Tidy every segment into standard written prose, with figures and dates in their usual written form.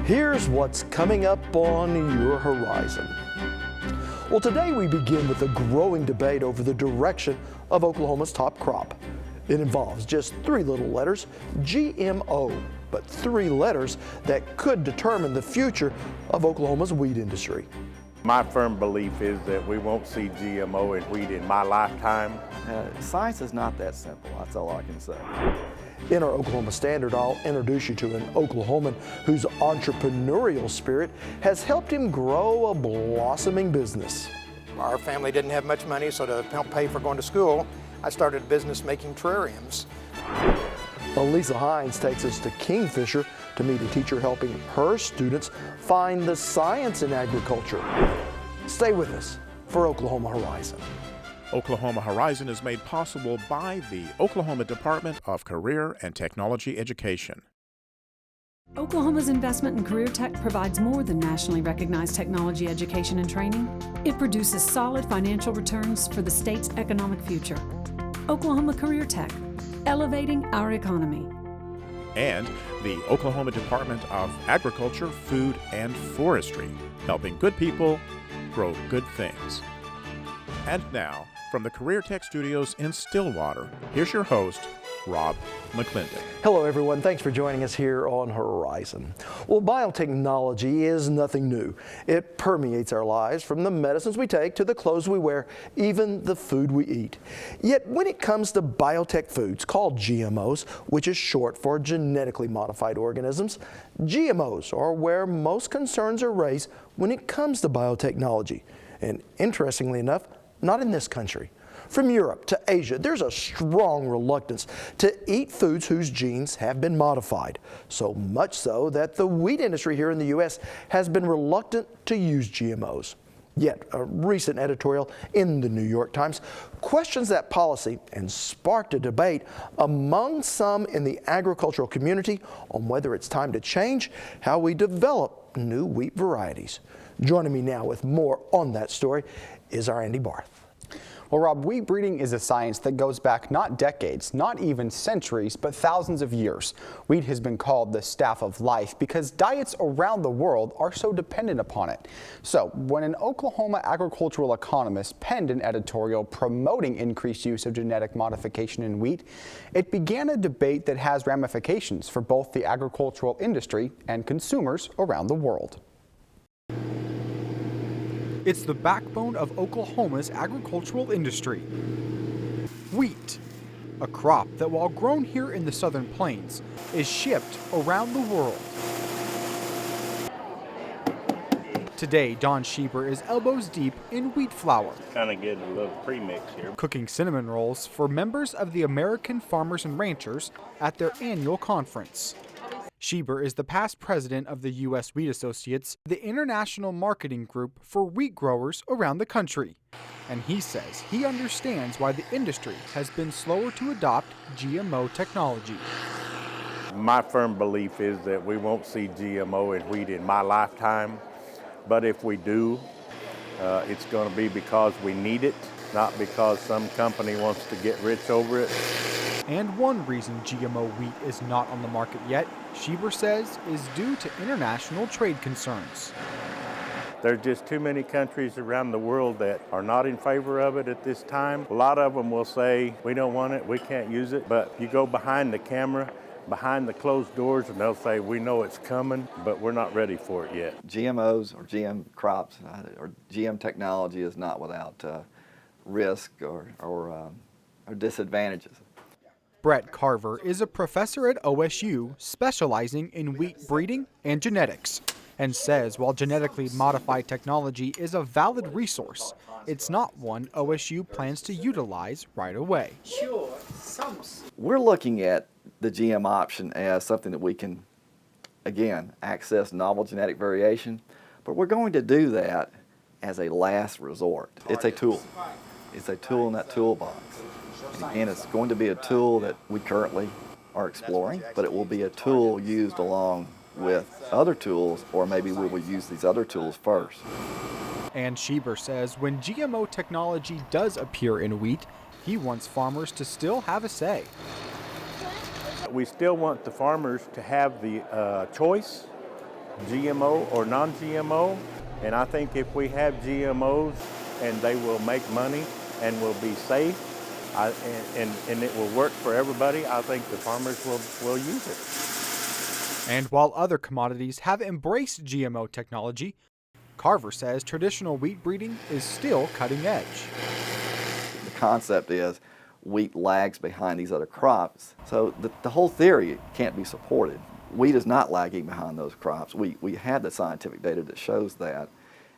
Here's what's coming up on your horizon. Well, today we begin with a growing debate over the direction of Oklahoma's top crop. It involves just three little letters, GMO, but three letters that could determine the future of Oklahoma's wheat industry. My firm belief is that we won't see GMO in wheat in my lifetime. Science is not that simple, that's all I can say. In our Oklahoma Standard, I'll introduce you to an Oklahoman whose entrepreneurial spirit has helped him grow a blossoming business. Our family didn't have much money, so to help pay for going to school, I started a business making terrariums. Lisa Hines takes us to Kingfisher to meet a teacher helping her students find the science in agriculture. Stay with us for Oklahoma Horizon. Oklahoma Horizon is made possible by the Oklahoma Department of Career and Technology Education. Oklahoma's investment in career tech provides more than nationally recognized technology education and training. It produces solid financial returns for the state's economic future. Oklahoma Career Tech, elevating our economy. And the Oklahoma Department of Agriculture, Food, and Forestry, helping good people grow good things. And now, from the Career Tech Studios in Stillwater, here's your host, Rod Moselle. Hello everyone, thanks for joining us here on Horizon. Well, biotechnology is nothing new. It permeates our lives, from the medicines we take to the clothes we wear, even the food we eat. Yet when it comes to biotech foods, called GMOs, which is short for genetically modified organisms, GMOs are where most concerns are raised when it comes to biotechnology. And interestingly enough, not in this country. From Europe to Asia, there's a strong reluctance to eat foods whose genes have been modified. So much so that the wheat industry here in the U.S. has been reluctant to use GMOs. Yet a recent editorial in the New York Times questions that policy and sparked a debate among some in the agricultural community on whether it's time to change how we develop new wheat varieties. Joining me now with more on that story is our Andy Barth. Well, Rob, wheat breeding is a science that goes back not decades, not even centuries, but thousands of years. Wheat has been called the staff of life because diets around the world are so dependent upon it. So when an Oklahoma agricultural economist penned an editorial promoting increased use of genetic modification in wheat, it began a debate that has ramifications for both the agricultural industry and consumers around the world. It's the backbone of Oklahoma's agricultural industry. Wheat, a crop that while grown here in the southern plains, is shipped around the world. Today, Don Schieber is elbows deep in wheat flour. Kind of getting a little premix here. Cooking cinnamon rolls for members of the American Farmers and Ranchers at their annual conference. Schieber is the past president of the U.S. Wheat Associates, the international marketing group for wheat growers around the country. And he says he understands why the industry has been slower to adopt GMO technology. My firm belief is that we won't see GMO in wheat in my lifetime, but if we do, it's going to be because we need it, not because some company wants to get rich over it. And one reason GMO wheat is not on the market yet, Schieber says, is due to international trade concerns. There's just too many countries around the world that are not in favor of it at this time. A lot of them will say, we don't want it, we can't use it. But you go behind the camera, behind the closed doors, and they'll say, we know it's coming, but we're not ready for it yet. GMOs or GM crops or GM technology is not without risk or disadvantages. Brett Carver is a professor at OSU specializing in wheat breeding and genetics, and says while genetically modified technology is a valid resource, it's not one OSU plans to utilize right away. We're looking at the GM option as something that we can, again, access novel genetic variation, but we're going to do that as a last resort. It's a tool. It's a tool in that toolbox. And it's going to be a tool that we currently are exploring, but it will be a tool used along with other tools, or maybe we will use these other tools first. And Schieber says when GMO technology does appear in wheat, he wants farmers to still have a say. We still want the farmers to have the choice, GMO or non-GMO. And I think if we have GMOs and they will make money and will be safe, and it will work for everybody, I think the farmers will use it. And while other commodities have embraced GMO technology, Carver says traditional wheat breeding is still cutting edge. The concept is wheat lags behind these other crops. So the whole theory can't be supported. Wheat is not lagging behind those crops. We have the scientific data that shows that.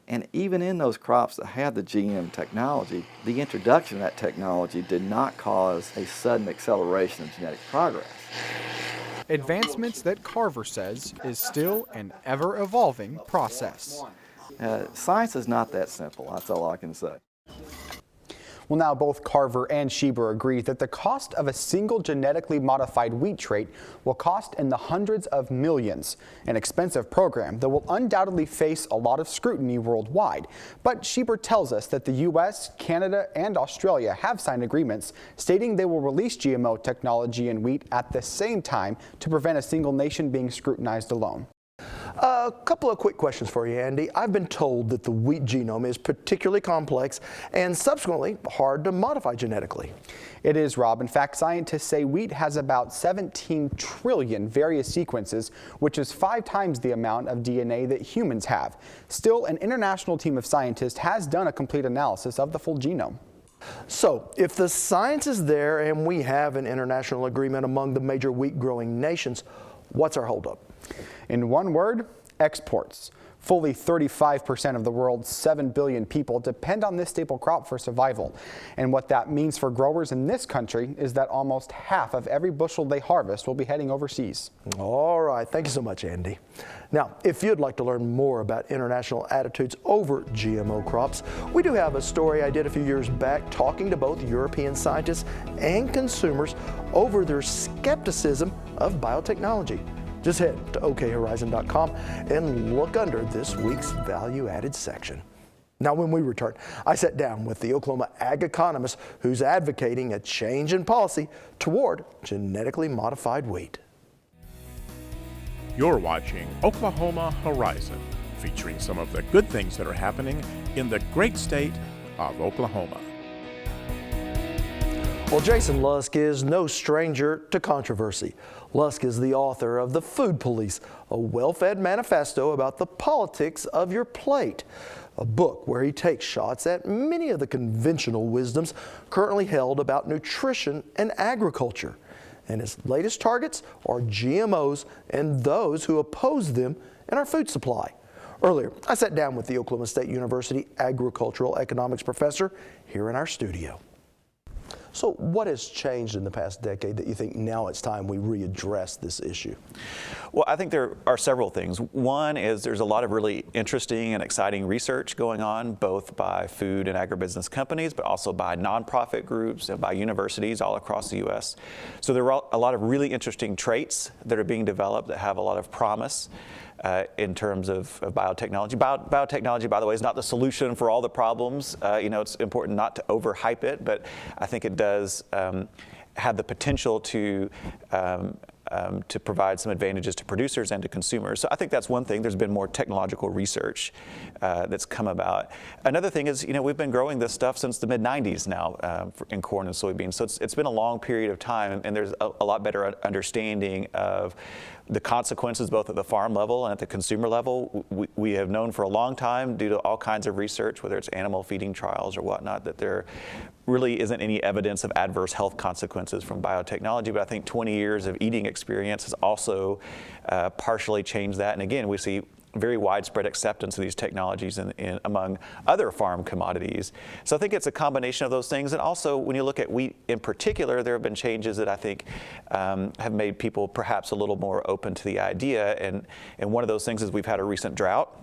And even in those crops that had the GM technology, the introduction of that technology did not cause a sudden acceleration of genetic progress. Advancements that Carver says is still an ever-evolving process. Science is not that simple, that's all I can say. Well, now both Carver and Schieber agree that the cost of a single genetically modified wheat trait will cost in the hundreds of millions, an expensive program that will undoubtedly face a lot of scrutiny worldwide. But Schieber tells us that the U.S., Canada, and Australia have signed agreements stating they will release GMO technology in wheat at the same time to prevent a single nation being scrutinized alone. A couple of quick questions for you, Andy. I've been told that the wheat genome is particularly complex and subsequently hard to modify genetically. It is, Rob. In fact, scientists say wheat has about 17 trillion various sequences, which is 5 times the amount of DNA that humans have. Still, an international team of scientists has done a complete analysis of the full genome. So, if the science is there and we have an international agreement among the major wheat growing nations, what's our holdup? In one word, exports. Fully 35% of the world's 7 billion people depend on this staple crop for survival. And what that means for growers in this country is that almost half of every bushel they harvest will be heading overseas. All right, thank you so much, Andy. Now, if you'd like to learn more about international attitudes over GMO crops, we do have a story I did a few years back talking to both European scientists and consumers over their skepticism of biotechnology. Just head to okhorizon.com and look under this week's Value Added section. Now, when we return, I sat down with the Oklahoma ag economist who's advocating a change in policy toward genetically modified wheat. You're watching Oklahoma Horizon, featuring some of the good things that are happening in the great state of Oklahoma. Well, Jason Lusk is no stranger to controversy. Lusk is the author of The Food Police, a well-fed manifesto about the politics of your plate, a book where he takes shots at many of the conventional wisdoms currently held about nutrition and agriculture. And his latest targets are GMOs and those who oppose them in our food supply. Earlier, I sat down with the Oklahoma State University agricultural economics professor here in our studio. So what has changed in the past decade that you think now it's time we readdress this issue? Well, I think there are several things. One is there's a lot of really interesting and exciting research going on, both by food and agribusiness companies, but also by nonprofit groups and by universities all across the U.S. So there are a lot of really interesting traits that are being developed that have a lot of promise. In terms of biotechnology. Biotechnology, by the way, is not the solution for all the problems. It's important not to overhype it, but I think it does have the potential to provide some advantages to producers and to consumers. So I think that's one thing. There's been more technological research that's come about. Another thing is, we've been growing this stuff since the mid-90s now in corn and soybeans. So it's been a long period of time, and there's a lot better understanding of the consequences both at the farm level and at the consumer level. We have known for a long time, due to all kinds of research, whether it's animal feeding trials or whatnot, that there really isn't any evidence of adverse health consequences from biotechnology. But I think 20 years of eating experience has also partially changed that. And again, we see very widespread acceptance of these technologies among other farm commodities. So I think it's a combination of those things. And also, when you look at wheat in particular, there have been changes that I think have made people perhaps a little more open to the idea. And one of those things is we've had a recent drought.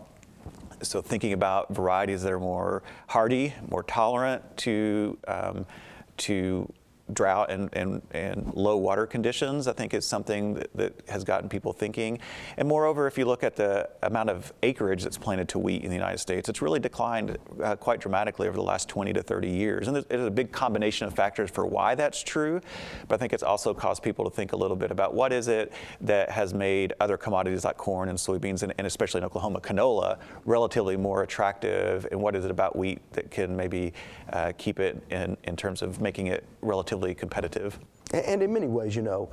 So thinking about varieties that are more hardy, more tolerant to drought and low water conditions, I think is something that has gotten people thinking. And moreover, if you look at the amount of acreage that's planted to wheat in the United States, it's really declined quite dramatically over the last 20 to 30 years. And there's a big combination of factors for why that's true, but I think it's also caused people to think a little bit about what is it that has made other commodities like corn and soybeans, and especially in Oklahoma, canola, relatively more attractive, and what is it about wheat that can maybe keep it in terms of making it relatively competitive. And in many ways, you know,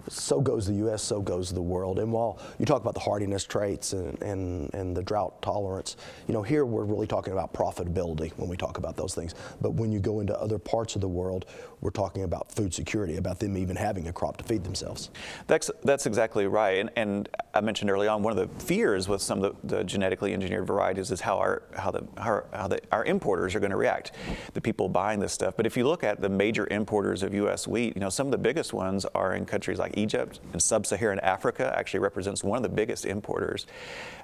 so goes the U.S., so goes the world. And while you talk about the hardiness traits and the drought tolerance, you know, here we're really talking about profitability when we talk about those things. But when you go into other parts of the world, we're talking about food security, about them even having a crop to feed themselves. That's exactly right. And I mentioned early on, one of the fears with some of the genetically engineered varieties is how our importers are going to react, the people buying this stuff. But if you look at the major importers of U.S. wheat, you know, some of the biggest ones are in countries like Egypt, and sub-Saharan Africa actually represents one of the biggest importers.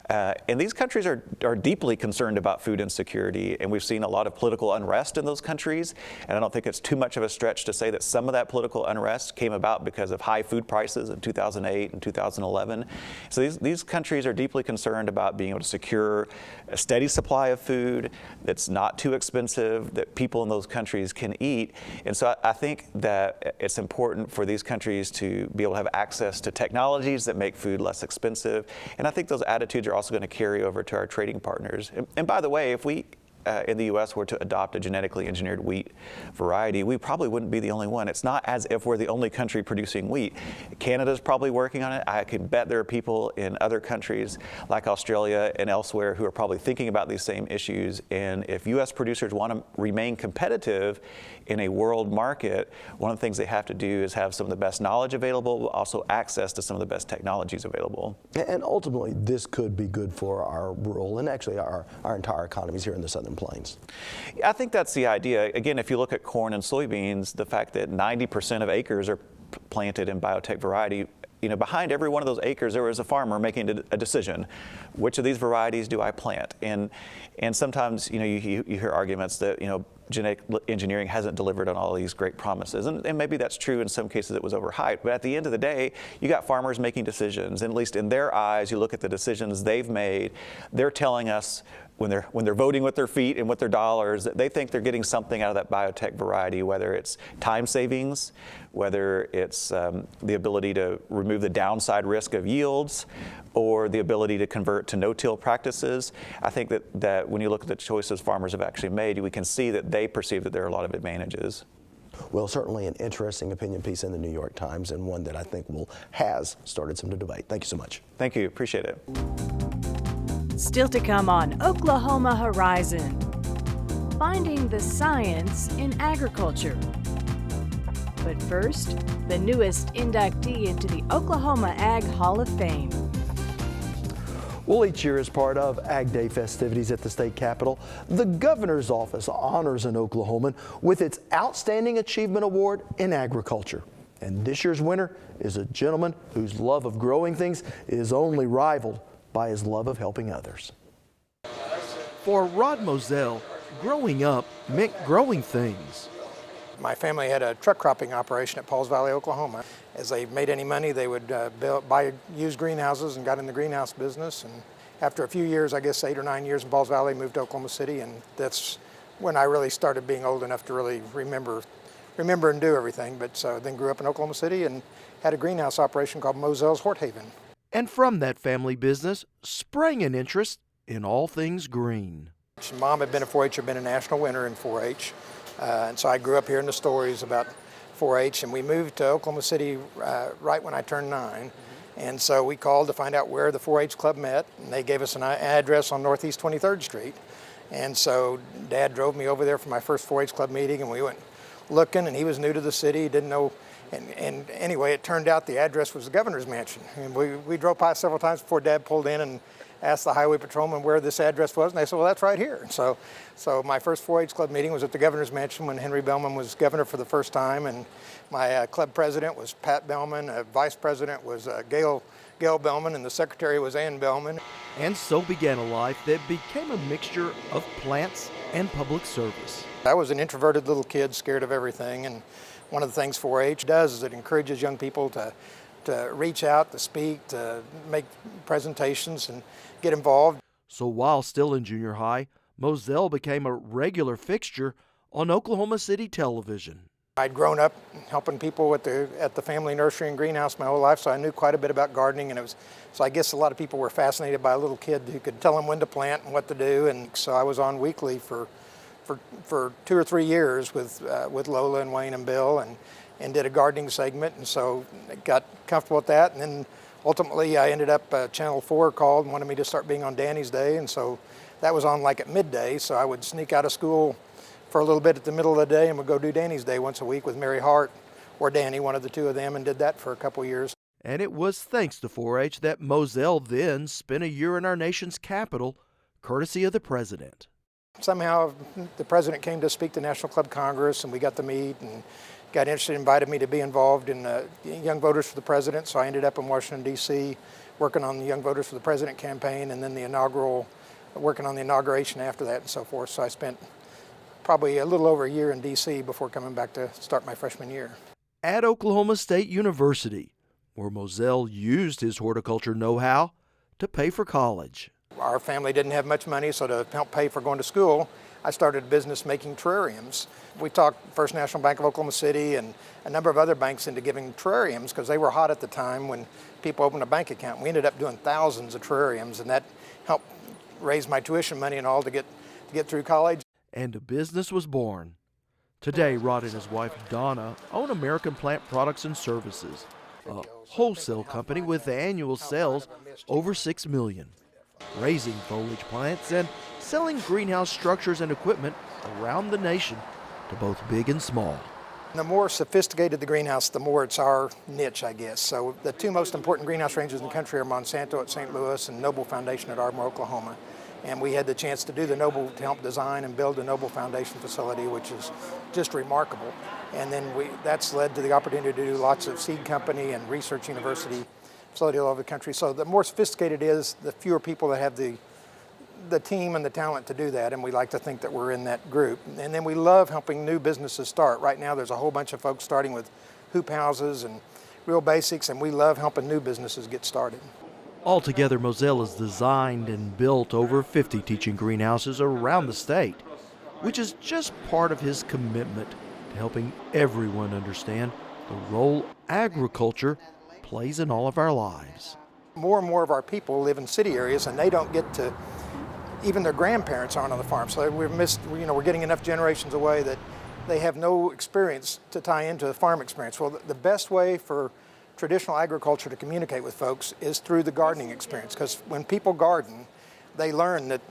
And these countries are deeply concerned about food insecurity, and we've seen a lot of political unrest in those countries. And I don't think it's too much of a stretch to say that some of that political unrest came about because of high food prices in 2008 and 2011. So these countries are deeply concerned about being able to secure a steady supply of food that's not too expensive, that people in those countries can eat. And so I think that it's important for these countries to be able to have access to technologies that make food less expensive. And I think those attitudes are also going to carry over to our trading partners. And by the way, if we in the U.S. were to adopt a genetically engineered wheat variety, we probably wouldn't be the only one. It's not as if we're the only country producing wheat. Canada's probably working on it. I can bet there are people in other countries like Australia and elsewhere who are probably thinking about these same issues. And if U.S. producers want to remain competitive in a world market, one of the things they have to do is have some of the best knowledge available, but also access to some of the best technologies available. And ultimately, this could be good for our rural and actually our entire economies here in the Southern Plains. I think that's the idea. Again, if you look at corn and soybeans, the fact that 90% of acres are planted in biotech variety, you know, behind every one of those acres, there was a farmer making a decision. Which of these varieties do I plant? And sometimes, you know, you hear arguments that, you know, genetic engineering hasn't delivered on all these great promises. And maybe that's true. In some cases it was overhyped. But at the end of the day, you got farmers making decisions. And at least in their eyes, you look at the decisions they've made, they're telling us when they're voting with their feet and with their dollars, that they think they're getting something out of that biotech variety, whether it's time savings, whether it's the ability to remove the downside risk of yields, or the ability to convert to no-till practices. I think that when you look at the choices farmers have actually made, we can see that they perceive that there are a lot of advantages. Well, certainly an interesting opinion piece in the New York Times, and one that I think has started some debate. Thank you so much. Thank you. Appreciate it. Still to come on Oklahoma Horizon. Finding the science in agriculture. But first, the newest inductee into the Oklahoma Ag Hall of Fame. Well, each year as part of Ag Day festivities at the state capitol, the governor's office honors an Oklahoman with its Outstanding Achievement Award in Agriculture. And this year's winner is a gentleman whose love of growing things is only rivaled by his love of helping others. For Rod Moselle, growing up meant growing things. My family had a truck cropping operation at Pauls Valley, Oklahoma. As they made any money, they would buy used greenhouses and got in the greenhouse business. And after a few years, I guess 8 or 9 years in Pauls Valley, moved to Oklahoma City, and that's when I really started being old enough to really remember and do everything. But so then grew up in Oklahoma City and had a greenhouse operation called Moselle's Hort Haven. And from that family business sprang an interest in all things green. Mom had been a 4-H, been a national winner in 4-H. And so I grew up hearing the stories about 4-H, and we moved to Oklahoma City right when I turned 9. And so we called to find out where the 4-H club met, and they gave us an address on Northeast 23rd Street. And so Dad drove me over there for my first 4-H club meeting, and we went looking, and he was new to the city, didn't know. And anyway, it turned out the address was the governor's mansion. And we drove by several times before Dad pulled in and asked the highway patrolman where this address was, and they said, well, that's right here. So my first 4-H club meeting was at the governor's mansion when Henry Bellman was governor for the first time, and my club president was Pat Bellman, vice president was Gail Bellman, and the secretary was Ann Bellman. And so began a life that became a mixture of plants and public service. I was an introverted little kid, scared of everything, and One of the things 4-H does is it encourages young people to reach out, to speak, to make presentations and get involved. So while still in junior high, Moselle became a regular fixture on Oklahoma City television. I'd grown up helping people at the family nursery and greenhouse my whole life, so I knew quite a bit about gardening, and so I guess a lot of people were fascinated by a little kid who could tell them when to plant and what to do, and so I was on weekly for 2 or 3 years with Lola and Wayne and Bill, and did a gardening segment, and so I got comfortable with that, and then ultimately I ended up, Channel 4 called and wanted me to start being on Danny's Day, and so that was on like at midday, so I would sneak out of school for a little bit at the middle of the day and would go do Danny's Day once a week with Mary Hart or Danny, one of the two of them, and did that for a couple years. And it was thanks to 4-H that Moselle then spent a year in our nation's capital, courtesy of the president. Somehow the president came to speak to National Club Congress, and we got to meet and got interested, invited me to be involved in Young Voters for the President, so I ended up in Washington, D.C. working on the Young Voters for the President campaign, and then working on the inauguration after that and so forth. So I spent probably a little over a year in D.C. before coming back to start my freshman year. At Oklahoma State University, where Moselle used his horticulture know-how to pay for college. Our family didn't have much money, so to help pay for going to school, I started a business making terrariums. We talked First National Bank of Oklahoma City and a number of other banks into giving terrariums because they were hot at the time when people opened a bank account. We ended up doing thousands of terrariums, and that helped raise my tuition money and all to get through college. And a business was born. Today, Rod and his wife Donna own American Plant Products and Services, a wholesale company with annual sales over $6 million, raising foliage plants and selling greenhouse structures and equipment around the nation to both big and small. The more sophisticated the greenhouse, the more it's our niche, I guess. So the two most important greenhouse ranges in the country are Monsanto at St. Louis and Noble Foundation at Ardmore, Oklahoma. And we had the chance to do the Noble, to help design and build the Noble Foundation facility, which is just remarkable. And then that's led to the opportunity to do lots of seed company and research university facility all over the country. So the more sophisticated it is, the fewer people that have the team and the talent to do that, and we like to think that we're in that group. And then we love helping new businesses start. Right now there's a whole bunch of folks starting with hoop houses and real basics, and we love helping new businesses get started. Altogether, Moselle has designed and built over 50 teaching greenhouses around the state, which is just part of his commitment to helping everyone understand the role agriculture plays in all of our lives. More and more of our people live in city areas, and they don't get to, even their grandparents aren't on the farm, so we're getting enough generations away that they have no experience to tie into the farm experience. Well, the best way for traditional agriculture to communicate with folks is through the gardening experience, because when people garden, they learn that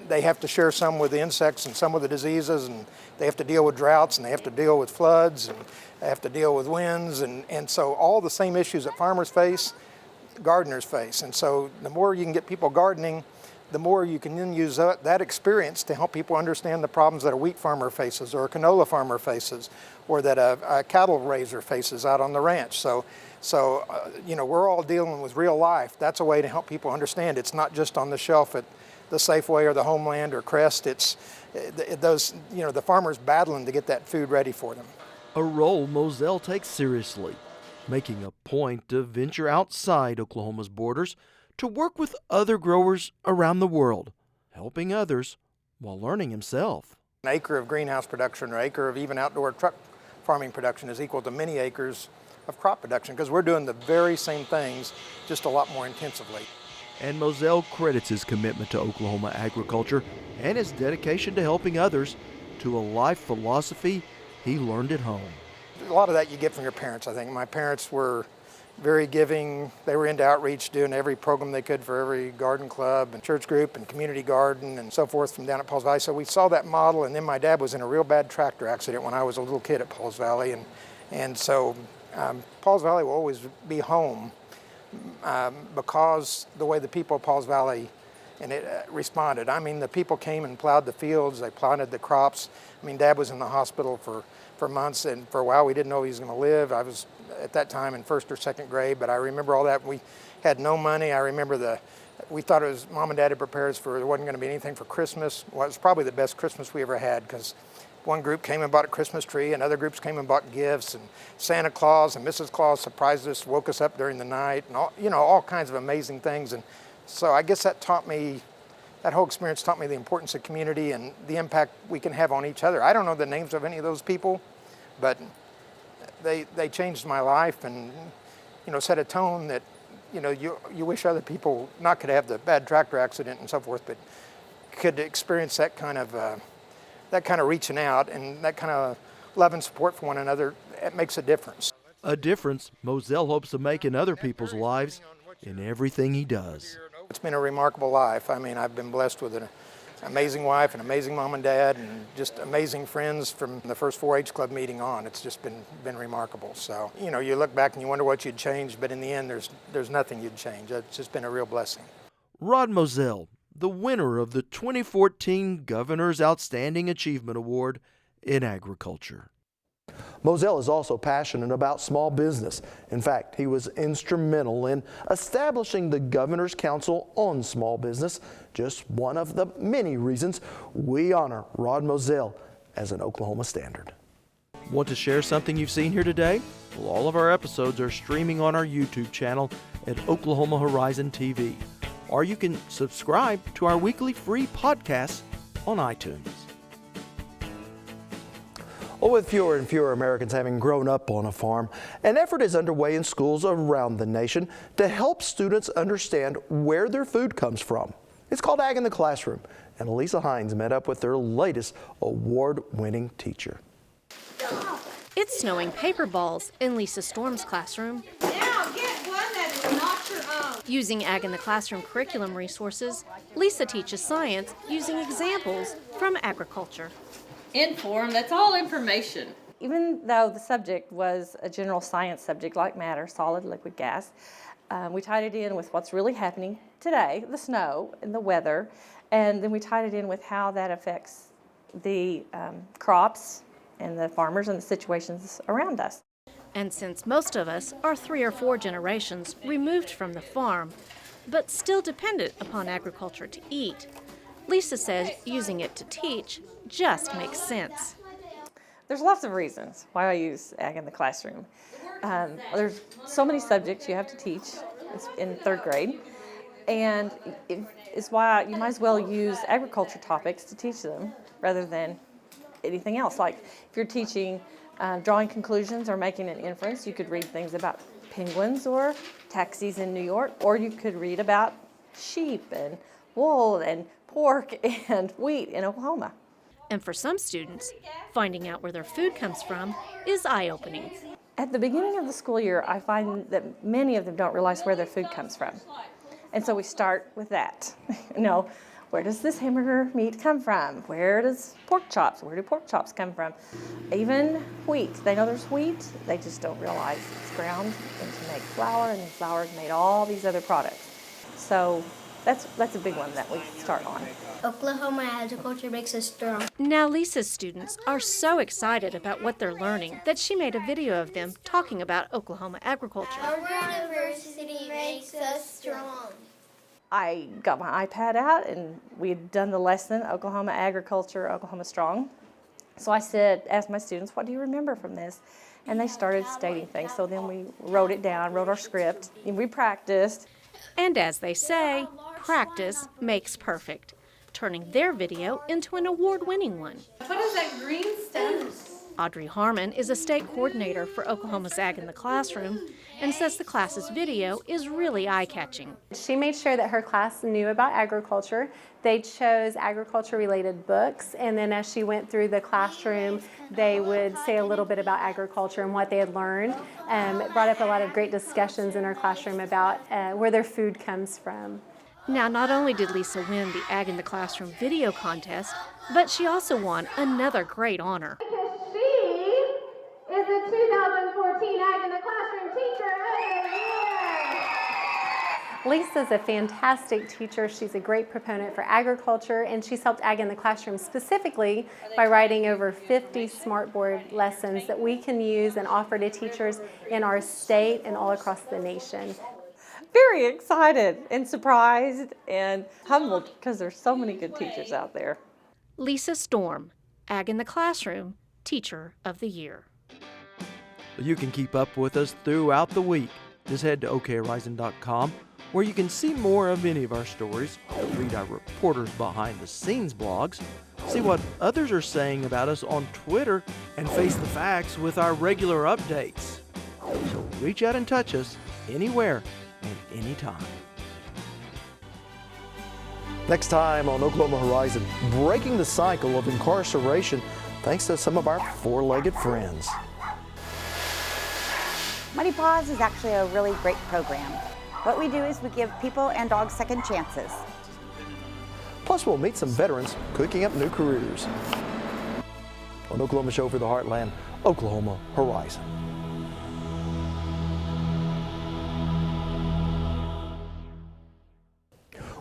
they have to share some with the insects and some with the diseases, and they have to deal with droughts, and they have to deal with floods, and they have to deal with winds, and so all the same issues that farmers face, gardeners face. And so the more you can get people gardening, the more you can then use that experience to help people understand the problems that a wheat farmer faces, or a canola farmer faces, or that a cattle raiser faces out on the ranch. So we're all dealing with real life. That's a way to help people understand it's not just on the shelf at the Safeway or the Homeland or Crest. It's the farmers battling to get that food ready for them. A role Moselle takes seriously, making a point to venture outside Oklahoma's borders to work with other growers around the world, helping others while learning himself. An acre of greenhouse production or acre of even outdoor truck farming production is equal to many acres of crop production, because we're doing the very same things, just a lot more intensively. And Moselle credits his commitment to Oklahoma agriculture and his dedication to helping others to a life philosophy he learned at home. A lot of that you get from your parents, I think. My parents were very giving. They were into outreach, doing every program they could for every garden club and church group and community garden and so forth from down at Pauls Valley. So we saw that model, and then my dad was in a real bad tractor accident when I was a little kid at Pauls Valley, and so Pauls Valley will always be home because the way the people of Pauls Valley responded. I mean, the people came and plowed the fields, they planted the crops. I mean, Dad was in the hospital for months, and for a while we didn't know he was going to live. I was at that time in first or second grade, but I remember all that. We had no money. I remember we thought it was, Mom and Dad had prepared us for, there wasn't going to be anything for Christmas. Well, it was probably the best Christmas we ever had, because One group came and bought a Christmas tree, and other groups came and bought gifts, and Santa Claus and Mrs. Claus surprised us, woke us up during the night, and all kinds of amazing things. And so I guess that whole experience taught me the importance of community and the impact we can have on each other. I don't know the names of any of those people, but they changed my life and set a tone that you wish other people not could have the bad tractor accident and so forth, but could experience that kind of reaching out and that kind of love and support for one another. It makes a difference. A difference Moselle hopes to make in other people's lives in everything he does. It's been a remarkable life. I mean, I've been blessed with an amazing wife, an amazing mom and dad, and just amazing friends from the first 4-H club meeting on. It's just been remarkable. So, you look back and you wonder what you'd change, but in the end, there's nothing you'd change. It's just been a real blessing. Rod Moselle, the winner of the 2014 Governor's Outstanding Achievement Award in Agriculture. Moselle is also passionate about small business. In fact, he was instrumental in establishing the Governor's Council on Small Business, just one of the many reasons we honor Rod Moselle as an Oklahoma standard. Want to share something you've seen here today? Well, all of our episodes are streaming on our YouTube channel at Oklahoma Horizon TV, or you can subscribe to our weekly free podcasts on iTunes. Well, with fewer and fewer Americans having grown up on a farm, an effort is underway in schools around the nation to help students understand where their food comes from. It's called Ag in the Classroom, and Lisa Hines met up with their latest award-winning teacher. It's snowing paper balls in Lisa Storm's classroom. Now get one that is not your own. Using Ag in the Classroom curriculum resources, Lisa teaches science using examples from agriculture. Inform, that's all information. Even though the subject was a general science subject like matter, solid, liquid, gas, we tied it in with what's really happening today, the snow and the weather, and then we tied it in with how that affects the crops and the farmers and the situations around us. And since most of us are 3 or 4 generations removed from the farm, but still dependent upon agriculture to eat, Lisa says using it to teach just makes sense. There's lots of reasons why I use Ag in the Classroom. There's so many subjects you have to teach in 3rd grade, and it's why you might as well use agriculture topics to teach them rather than anything else. Like if you're teaching drawing conclusions or making an inference, you could read things about penguins or taxis in New York, or you could read about sheep and wool and pork and wheat in Oklahoma. And for some students, finding out where their food comes from is eye-opening. At the beginning of the school year, I find that many of them don't realize where their food comes from. And so we start with that. Where does this hamburger meat come from? Where do pork chops come from? Even wheat. They know there's wheat, they just don't realize it's ground and to make flour, and then flour is made all these other products. So that's a big one that we start on. Oklahoma agriculture makes us strong. Now Lisa's students are so excited about what they're learning that she made a video of them talking about Oklahoma agriculture. Our university makes us strong. I got my iPad out and we had done the lesson, Oklahoma Agriculture, Oklahoma Strong. So I asked my students, what do you remember from this? And they started stating things. So then we wrote it down, wrote our script, and we practiced. And as they say, practice makes perfect, turning their video into an award-winning one. What is that green stuff? Audrey Harmon is a state coordinator for Oklahoma's Ag in the Classroom and says the class's video is really eye-catching. She made sure that her class knew about agriculture. They chose agriculture-related books, and then as she went through the classroom, they would say a little bit about agriculture and what they had learned. It brought up a lot of great discussions in her classroom about where their food comes from. Now, not only did Lisa win the Ag in the Classroom video contest, but she also won another great honor. Is the 2014 Ag in the Classroom teacher of the year. Lisa's a fantastic teacher. She's a great proponent for agriculture, and she's helped Ag in the Classroom specifically by writing over 50 smartboard lessons that we can use and offer to teachers in our state and all across the nation. Very excited and surprised and humbled because there's so many good teachers out there. Lisa Storm, Ag in the Classroom Teacher of the Year. You can keep up with us throughout the week. Just head to okhorizon.com where you can see more of any of our stories, read our reporters behind the scenes blogs, see what others are saying about us on Twitter, and face the facts with our regular updates. So reach out and touch us anywhere and anytime. Next time on Oklahoma Horizon, breaking the cycle of incarceration thanks to some of our four-legged friends. Muddy Paws is actually a really great program. What we do is we give people and dogs second chances. Plus, we'll meet some veterans cooking up new careers. On Oklahoma Show for the Heartland, Oklahoma Horizon.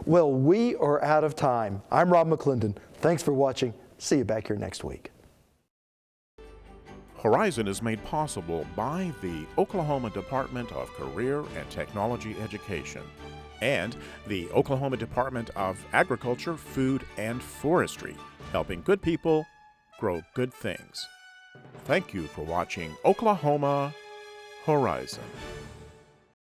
Well, we are out of time. I'm Rod McClendon. Thanks for watching. See you back here next week. Horizon is made possible by the Oklahoma Department of Career and Technology Education and the Oklahoma Department of Agriculture, Food, and Forestry, helping good people grow good things. Thank you for watching Oklahoma Horizon.